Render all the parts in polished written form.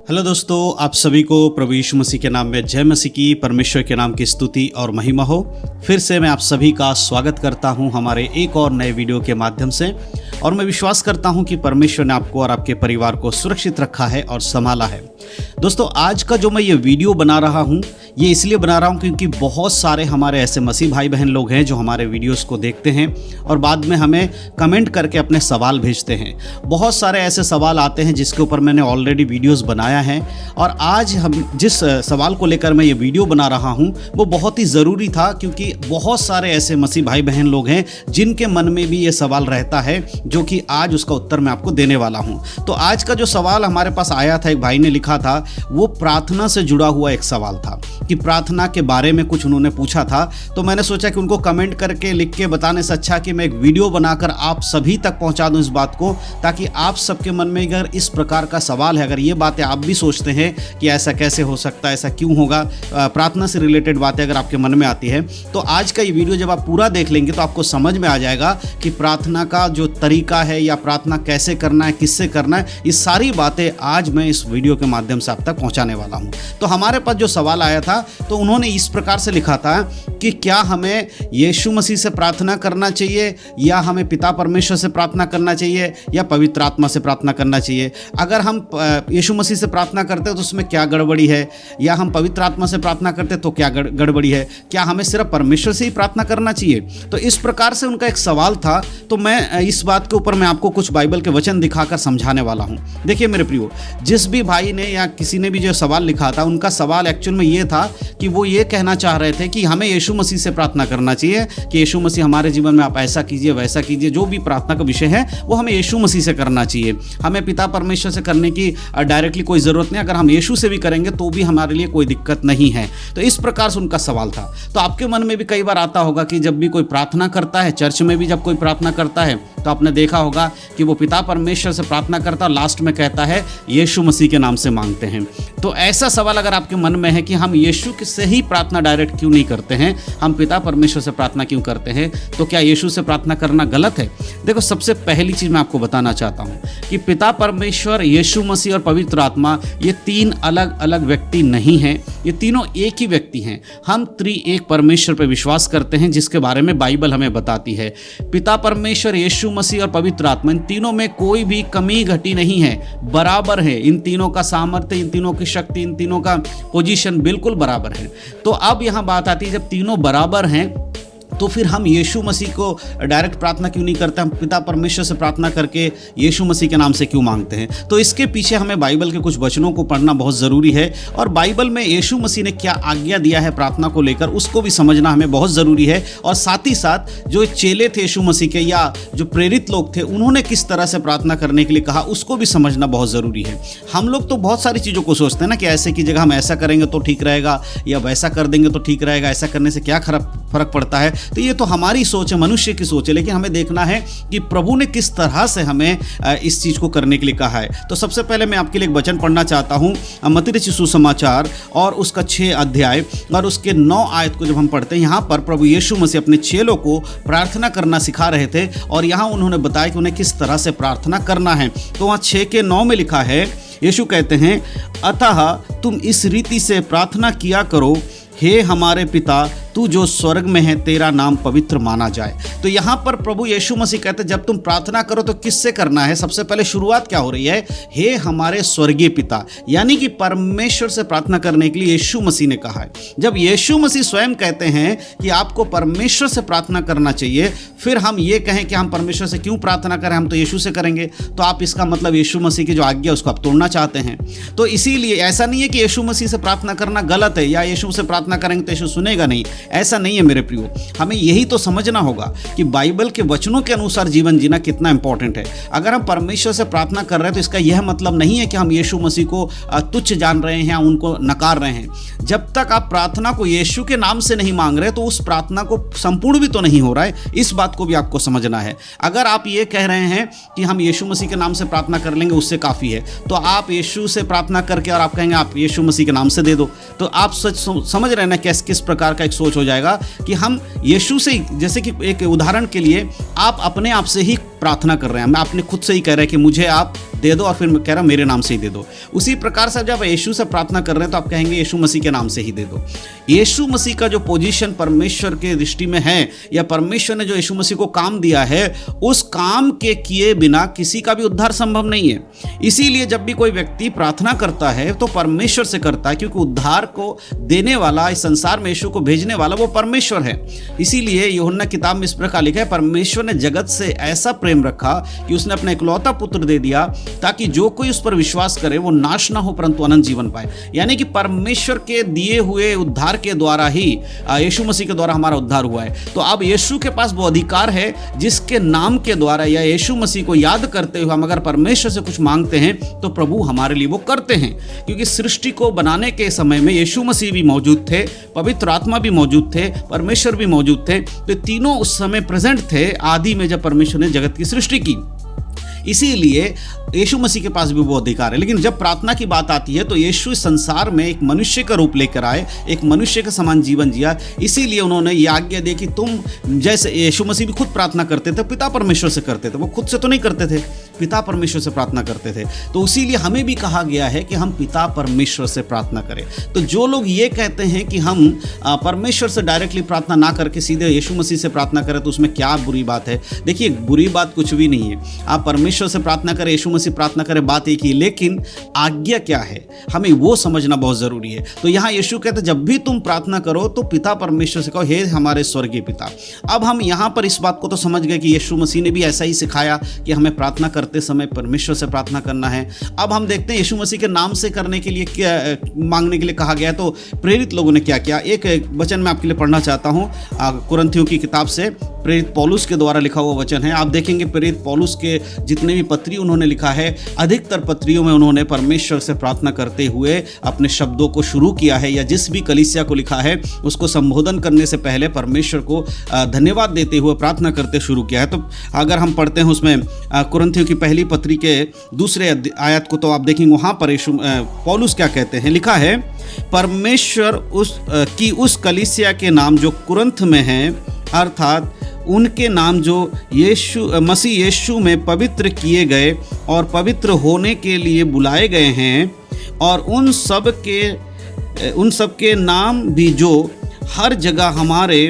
Hello दोस्तों, आप सभी को प्रभु यीशु मसीह के नाम में जय मसीह की, परमेश्वर के नाम की स्तुति और महिमा हो। फिर से मैं आप सभी का स्वागत करता हूं हमारे एक और नए वीडियो के माध्यम से। और मैं विश्वास करता हूं कि परमेश्वर ने आपको और आपके परिवार को सुरक्षित रखा है और संभाला है। दोस्तों, आज का जो मैं ये वीडियो बना रहा हूं, ये इसलिए बना रहा हूं क्योंकि बहुत सारे हमारे ऐसे मसीह भाई बहन लोग हैं जो हमारे वीडियोस को देखते हैं और बाद में हमें कमेंट करके अपने सवाल भेजते हैं। बहुत सारे ऐसे सवाल आते हैं जिसके ऊपर मैंने ऑलरेडी वीडियोस बनाया है, और आज हम जिस सवाल को लेकर मैं ये वीडियो बना रहा हूं वो बहुत ही ज़रूरी था, क्योंकि बहुत सारे ऐसे मसीह भाई बहन लोग हैं जिनके मन में भी ये सवाल रहता है, जो कि आज उसका उत्तर मैं आपको देने वाला हूं। तो आज का जो सवाल हमारे पास आया था, एक भाई ने लिखा था, वो प्रार्थना से जुड़ा हुआ एक सवाल था कि प्रार्थना के बारे में कुछ उन्होंने पूछा था। तो मैंने सोचा कि उनको कमेंट करके लिख के बताने से अच्छा कि मैं एक वीडियो बनाकर आप सभी तक पहुंचा दूं इस बात को, ताकि आप सबके मन में अगर इस प्रकार का सवाल है, अगर ये बातें आप भी सोचते हैं कि ऐसा कैसे हो सकता है, ऐसा क्यों होगा, प्रार्थना से रिलेटेड बातें अगर आपके मन में आती है, तो आज का ये वीडियो जब आप पूरा देख लेंगे तो आपको समझ में आ जाएगा कि प्रार्थना का जो तरीका है या प्रार्थना कैसे करना है, किससे करना है, ये सारी बातें आज मैं इस वीडियो के माध्यम से आप तक पहुंचाने वाला हूं। तो हमारे पास जो सवाल आया था, तो उन्होंने इस प्रकार से लिखा था कि क्या हमें यीशु मसीह से प्रार्थना करना चाहिए, या हमें पिता परमेश्वर से प्रार्थना करना चाहिए, या पवित्र आत्मा से प्रार्थना करना चाहिए। अगर हम यीशु मसीह से प्रार्थना करते हैं तो उसमें क्या गड़बड़ी है, या हम पवित्र आत्मा से प्रार्थना करते हैं तो क्या गड़बड़ी है, क्या हमें सिर्फ परमेश्वर से ही प्रार्थना करना चाहिए। तो इस प्रकार से उनका एक सवाल था। तो मैं इस बात के ऊपर मैं आपको कुछ बाइबल के वचन दिखाकर समझाने वाला हूँ। देखिए मेरे प्रियो, जिस भी भाई ने या किसी ने भी जो सवाल लिखा था, उनका सवाल एक्चुअल में ये था कि वो ये कहना चाह रहे थे कि हमें यीशु मसीह से प्रार्थना करना चाहिए कि यीशु मसीह हमारे जीवन में आप ऐसा कीजिए, वैसा कीजिए। जो भी प्रार्थना का विषय है वो हमें यीशु मसीह से करना चाहिए, हमें पिता परमेश्वर से करने की डायरेक्टली कोई ज़रूरत नहीं। अगर हम यीशु से भी करेंगे तो भी हमारे लिए कोई दिक्कत नहीं है। तो इस प्रकार से उनका सवाल था। तो आपके मन में भी कई बार आता होगा कि जब भी कोई प्रार्थना करता है, चर्च में भी जब कोई प्रार्थना करता है, तो आपने देखा होगा कि वो पिता परमेश्वर से प्रार्थना करता है, लास्ट में कहता है यीशु मसीह के नाम से मांगते हैं। तो ऐसा सवाल अगर आपके मन में है कि हम यीशु से ही प्रार्थना डायरेक्ट क्यों नहीं करते हैं, हम पिता परमेश्वर से प्रार्थना क्यों करते हैं, तो क्या यीशु से प्रार्थना करना गलत है? देखो, सबसे पहली चीज़ मैं आपको बताना चाहता हूँ कि पिता परमेश्वर, यीशु मसीह और पवित्र आत्मा, ये तीन अलग अलग व्यक्ति नहीं हैं, ये तीनों एक ही व्यक्ति हैं। हम त्रिएक परमेश्वर पर विश्वास करते हैं, जिसके बारे में बाइबल हमें बताती है। पिता परमेश्वर, यीशु मसीह और पवित्र आत्मा, इन तीनों में कोई भी कमी घटी नहीं है, बराबर है। इन तीनों का सामर्थ्य, इन तीनों की शक्ति, इन तीनों का पोजीशन बिल्कुल बराबर है। तो अब यहाँ बात आती है, जब तीनों बराबर हैं तो फिर हम यीशु मसीह को डायरेक्ट प्रार्थना क्यों नहीं करते, हम पिता परमेश्वर से प्रार्थना करके यीशु मसीह के नाम से क्यों मांगते हैं? तो इसके पीछे हमें बाइबल के कुछ वचनों को पढ़ना बहुत ज़रूरी है, और बाइबल में यीशु मसीह ने क्या आज्ञा दिया है प्रार्थना को लेकर, उसको भी समझना हमें बहुत ज़रूरी है। और साथ ही साथ जो चेले थे यीशु मसीह के, या जो प्रेरित लोग थे, उन्होंने किस तरह से प्रार्थना करने के लिए कहा, उसको भी समझना बहुत ज़रूरी है। हम लोग तो बहुत सारी चीज़ों को सोचते हैं ना कि ऐसे की जगह हम ऐसा करेंगे तो ठीक रहेगा, या वैसा कर देंगे तो ठीक रहेगा, ऐसा करने से क्या फ़र्क पड़ता है। तो ये तो हमारी सोच है, मनुष्य की सोच है, लेकिन हमें देखना है कि प्रभु ने किस तरह से हमें इस चीज़ को करने के लिए कहा है। तो सबसे पहले मैं आपके लिए एक वचन पढ़ना चाहता हूँ, मत्ती रचित सुसमाचार और उसका 6 अध्याय और उसके 9 आयत को जब हम पढ़ते हैं, यहाँ पर प्रभु यीशु मसीह अपने चेलों को प्रार्थना करना सिखा रहे थे, और यहाँ उन्होंने बताया कि उन्हें किस तरह से प्रार्थना करना है। तो वहाँ 6 के 9 में लिखा है, यीशु कहते हैं, अतः तुम इस रीति से प्रार्थना किया करो, हे हमारे पिता, तू जो स्वर्ग में है, तेरा नाम पवित्र माना जाए। तो यहाँ पर प्रभु यीशु मसीह कहते हैं, जब तुम प्रार्थना करो तो किससे करना है? सबसे पहले शुरुआत क्या हो रही है? हे हमारे स्वर्गीय पिता, यानी कि परमेश्वर से प्रार्थना करने के लिए यीशु मसीह ने कहा है। जब यीशु मसीह स्वयं कहते हैं कि आपको परमेश्वर से प्रार्थना करना चाहिए, फिर हम ये कहें कि हम परमेश्वर से क्यों प्रार्थना करें, हम तो यीशु से करेंगे, तो आप इसका मतलब यीशु मसीह की जो आज्ञा उसको आप तोड़ना चाहते हैं। तो इसीलिए ऐसा नहीं है कि यीशु मसीह से प्रार्थना करना गलत है, या यीशु से प्रार्थना करेंगे तो यीशु सुनेगा नहीं, ऐसा नहीं है मेरे प्रियो। हमें यही तो समझना होगा कि बाइबल के वचनों के अनुसार जीवन जीना कितना इंपॉर्टेंट है। अगर हम परमेश्वर से प्रार्थना कर रहे हैं तो इसका यह मतलब नहीं है कि हम यीशु मसीह को तुच्छ जान रहे हैं या उनको नकार रहे हैं। जब तक आप प्रार्थना को यीशु के नाम से नहीं मांग रहे तो उस प्रार्थना को संपूर्ण भी तो नहीं हो रहा है। इस बात को भी आपको समझना है। अगर आप ये कह रहे हैं कि हम यीशु मसीह के नाम से प्रार्थना कर लेंगे उससे काफ़ी है, तो आप यीशु से प्रार्थना करके और आप कहेंगे आप यीशु मसीह के नाम से दे दो, तो आप समझ रहे हैं ना किस प्रकार का एक सोच हो जाएगा कि हम यीशु से, जैसे कि एक उदाहरण के लिए आप अपने आप से ही प्रार्थना कर रहे हैं, मैं अपने खुद से ही कह रहे हैं कि मुझे आप दे दो, और फिर कह रहा मेरे नाम से ही दे दो। उसी प्रकार से जब यीशु से प्रार्थना कर रहे हैं तो आप कहेंगे यीशु मसीह के नाम से ही दे दो। यीशु मसीह का जो पोजीशन परमेश्वर के दृष्टि में है, या परमेश्वर ने जो यीशु मसीह को काम दिया है, उस काम के किए बिना किसी का भी उद्धार संभव नहीं है। इसीलिए जब भी कोई व्यक्ति प्रार्थना करता है तो परमेश्वर से करता है, क्योंकि उद्धार को देने वाला, इस संसार में यीशु को भेजने वाला वो परमेश्वर है। इसीलिए यूहन्ना किताब में इस प्रकार लिखा है, परमेश्वर ने जगत से ऐसा प्रेम रखा कि उसने अपना इकलौता पुत्र दे दिया, ताकि जो कोई उस पर विश्वास करे वो नाश ना हो परंतु अनंत जीवन पाए। यानी कि परमेश्वर के दिए हुए उद्धार के द्वारा ही, यीशु मसीह के द्वारा हमारा उद्धार हुआ है। तो अब यीशु के पास वो अधिकार है जिसके नाम के द्वारा या यीशु मसीह को याद करते हुए हम अगर परमेश्वर से कुछ मांगते हैं तो प्रभु हमारे लिए वो करते हैं। क्योंकि सृष्टि को बनाने के समय में यीशु मसीह भी मौजूद थे, पवित्र आत्मा भी मौजूद थे, परमेश्वर भी मौजूद थे। तो तीनों उस समय प्रेजेंट थे आदि में जब परमेश्वर ने जगत की सृष्टि की। इसीलिए यीशु मसीह के पास भी वो अधिकार है। लेकिन जब प्रार्थना की बात आती है तो यीशु इस संसार में एक मनुष्य का रूप लेकर आए, एक मनुष्य के समान जीवन जिया। इसीलिए उन्होंने ये आज्ञा दी कि तुम, जैसे यीशु मसीह भी खुद प्रार्थना करते थे, पिता परमेश्वर से करते थे, वो खुद से तो नहीं करते थे, पिता परमेश्वर से प्रार्थना करते थे। तो इसीलिए हमें भी कहा गया है कि हम पिता परमेश्वर से प्रार्थना करें। तो जो लोग ये कहते हैं कि हम परमेश्वर से डायरेक्टली प्रार्थना ना करके सीधे यीशु मसीह से प्रार्थना करें, तो उसमें क्या बुरी बात है? देखिए, बुरी बात कुछ भी नहीं है। आप परमेश्वर से प्रार्थना करें, यीशु मसीह प्रार्थना करें, बात एक ही, लेकिन आज्ञा क्या है हमें वो समझना बहुत जरूरी है। तो यहाँ यीशु कहते जब भी तुम प्रार्थना करो तो पिता परमेश्वर से कहो, हे हमारे स्वर्गीय पिता। अब हम यहाँ पर इस बात को तो समझ गए कि यीशु मसीह ने भी ऐसा ही सिखाया कि हमें प्रार्थना करते समय परमेश्वर से प्रार्थना करना है। अब हम देखते हैं यीशु मसीह के नाम से करने के लिए क्या, मांगने के लिए कहा गया। तो प्रेरित लोगों ने क्या किया, एक वचन मैं आपके लिए पढ़ना चाहता हूँ, कुरिन्थियों की किताब से प्रेरित पौलुस के द्वारा लिखा हुआ वचन है। आप देखेंगे प्रेरित पौलुस के जितने भी पत्री उन्होंने लिखा है, अधिकतर पत्रियों में उन्होंने परमेश्वर से प्रार्थना करते हुए अपने शब्दों को शुरू किया है, या जिस भी कलीसिया को लिखा है उसको संबोधन करने से पहले परमेश्वर को धन्यवाद देते हुए प्रार्थना करते शुरू किया है। तो अगर हम पढ़ते हैं उसमें कुरिन्थियों की पहली पत्री के दूसरे आयत को, तो आप देखेंगे वहाँ पर पौलुस क्या कहते हैं, लिखा है, परमेश्वर उस कलीसिया के नाम जो कुरिन्थ में है, अर्थात उनके नाम जो मसीह यीशु में पवित्र किए गए और पवित्र होने के लिए बुलाए गए हैं, और उन सब के नाम भी जो हर जगह हमारे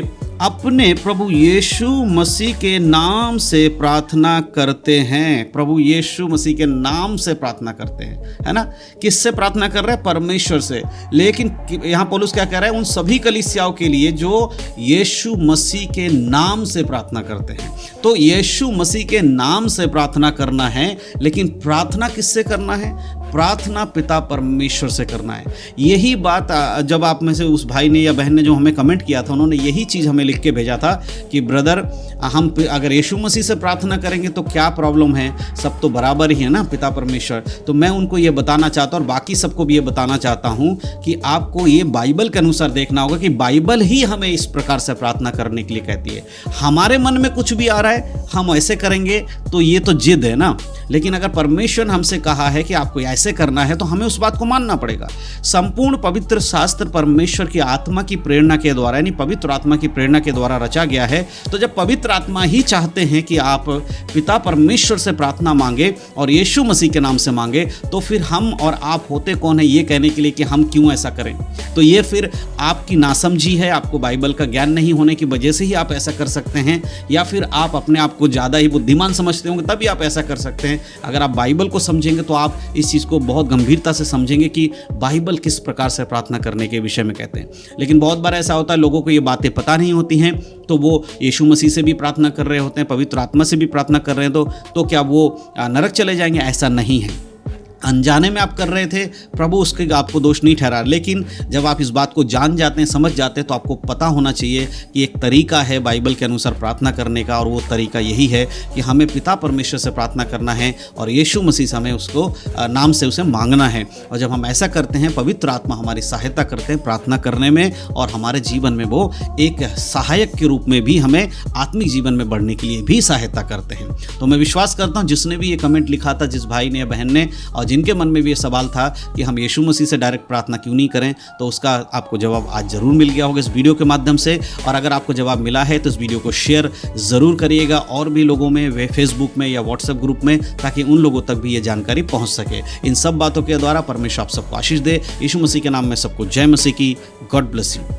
अपने प्रभु यीशु मसीह के नाम से प्रार्थना करते हैं। प्रभु यीशु मसीह के नाम से प्रार्थना करते हैं, है ना। किससे प्रार्थना कर रहे हैं? परमेश्वर से। लेकिन यहाँ पौलुस क्या कह रहा है? उन सभी कलीसियाओं के लिए जो यीशु मसीह के नाम से प्रार्थना करते हैं। तो यीशु मसीह के नाम से प्रार्थना करना है, लेकिन प्रार्थना किससे करना है? प्रार्थना पिता परमेश्वर से करना है। यही बात जब आप में से उस भाई ने या बहन ने जो हमें कमेंट किया था, उन्होंने यही चीज़ हमें लिख के भेजा था कि ब्रदर, हम अगर यीशु मसीह से प्रार्थना करेंगे तो क्या प्रॉब्लम है? सब तो बराबर ही है ना, पिता परमेश्वर। तो मैं उनको ये बताना चाहता हूँ और बाकी सबको भी ये बताना चाहता हूँ कि आपको ये बाइबल के अनुसार देखना होगा कि बाइबल ही हमें इस प्रकार से प्रार्थना करने के लिए कहती है। हमारे मन में कुछ भी आ रहा है, हम ऐसे करेंगे तो ये तो जिद है ना। लेकिन अगर परमेश्वर ने हमसे कहा है कि आपको ऐसे करना है, तो हमें उस बात को मानना पड़ेगा। संपूर्ण पवित्र शास्त्र परमेश्वर की आत्मा की प्रेरणा के द्वारा, यानी पवित्र आत्मा की प्रेरणा के द्वारा रचा गया है। तो जब पवित्र आत्मा ही चाहते हैं कि आप पिता परमेश्वर से प्रार्थना मांगे और यीशु मसीह के नाम से मांगे, तो फिर हम और आप होते कौन है ये कहने के लिए कि हम क्यों ऐसा करें? तो ये फिर आपकी नासमझी है, आपको बाइबल का ज्ञान नहीं होने की वजह से ही आप ऐसा कर सकते हैं, या फिर आप अपने आप को ज़्यादा ही बुद्धिमान समझते होंगे तभी आप ऐसा कर सकते हैं। अगर आप बाइबल को समझेंगे तो आप इस चीज़ को बहुत गंभीरता से समझेंगे कि बाइबल किस प्रकार से प्रार्थना करने के विषय में कहते हैं। लेकिन बहुत बार ऐसा होता है, लोगों को ये बातें पता नहीं होती हैं, तो वो यीशु मसीह से भी प्रार्थना कर रहे होते हैं, पवित्र आत्मा से भी प्रार्थना कर रहे हैं, तो क्या वो नरक चले जाएंगे? ऐसा नहीं है। अनजाने में आप कर रहे थे, प्रभु उसके आपको दोष नहीं ठहरा। लेकिन जब आप इस बात को जान जाते हैं, समझ जाते हैं, तो आपको पता होना चाहिए कि एक तरीका है बाइबल के अनुसार प्रार्थना करने का, और वो तरीका यही है कि हमें पिता परमेश्वर से प्रार्थना करना है और यीशु मसीह से हमें उसको नाम से उसे मांगना है। और जब हम ऐसा करते हैं, पवित्र आत्मा हमारी सहायता करते हैं प्रार्थना करने में, और हमारे जीवन में वो एक सहायक के रूप में भी हमें आत्मिक जीवन में बढ़ने के लिए भी सहायता करते हैं। तो मैं विश्वास करता हूँ जिसने भी ये कमेंट लिखा था, जिस भाई ने या बहन ने, और जिनके मन में भी ये सवाल था कि हम यीशु मसीह से डायरेक्ट प्रार्थना क्यों नहीं करें, तो उसका आपको जवाब आज ज़रूर मिल गया होगा इस वीडियो के माध्यम से। और अगर आपको जवाब मिला है तो इस वीडियो को शेयर ज़रूर करिएगा और भी लोगों में, वे फेसबुक में या व्हाट्सएप ग्रुप में, ताकि उन लोगों तक भी ये जानकारी पहुँच सके। इन सब बातों के द्वारा परमेश्वर आप सबको आशीष दे। यीशु मसीह के नाम में सबको जय मसीह की। God bless you.